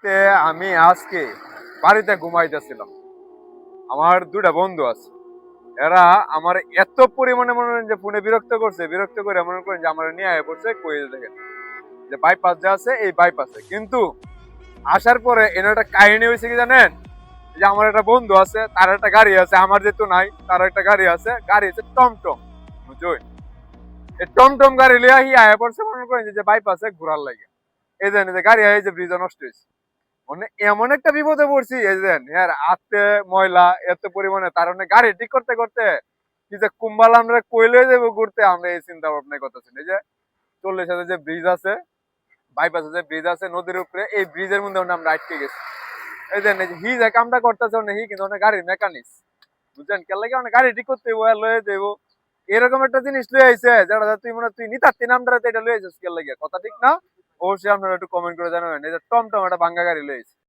বলতে আমি আজকে বাড়িতে ঘুমাইতেছিলাম। আমার দুটা বন্ধু আছে, এরা আমার এত পরিমাণে মনে করেন যে ফোনে বিরক্ত করে মনে করেন যে আমার নিয়ে আয় পড়ছে কই দেখেন যে বাইপাস যে আছে এই বাইপাসে। কিন্তু আসার পরে এনে একটা কাহিনী হয়েছে কি জানেন, যে আমার একটা বন্ধু আছে, তার একটা গাড়ি আছে, আমার যেহেতু নাই, তার একটা গাড়ি আছে, গাড়ি আছে টমটম, বুঝছেন? এই টমটম গাড়ি লিয়ে আয়া পড়ছে মনে করেন যে বাইপাসে ঘোরার লাগে। এই যে গাড়ি এই যে ব্রিজ নষ্ট হয়েছে, মানে এমন একটা বিপদে পড়ছি। এই যে ইয়ার আত্মে ময়লা এত পরিমাণে, তার মানে গাড়ি ঠিক করতে করতে কি যে কুম্বাল আমরা কইলে যাবো ঘুরতে, আমরা এই চিন্তা ভাবনা করতেছি। এই যে 40 যে ব্রিজ আছে, বাইপাসে যে ব্রিজ আছে নদীর উপরে, এই ব্রিজের মধ্যে আমরা আটকে গেছি। এই যে হি যে কামটা করতেছে হি কিন্তু অনেক গাড়ির মেকানিক্স, বুঝছেন? কেন লাগে অনেক গাড়ি ঠিক করতে হইব, লয়ে যাইবো। এরকম একটা জিনিস লয়ে আইছে যেটা তুই মনে হয় তুই নিতাত্তি নামটা এটা লয়ে আইছিস, কেন লাগে কথা ঠিক না? অবশ্যই আপনারা একটু কমেন্ট করে জানাবেন। এই যে টমটম একটা ভাঙ্গা গাড়ি লয়ে আইছে।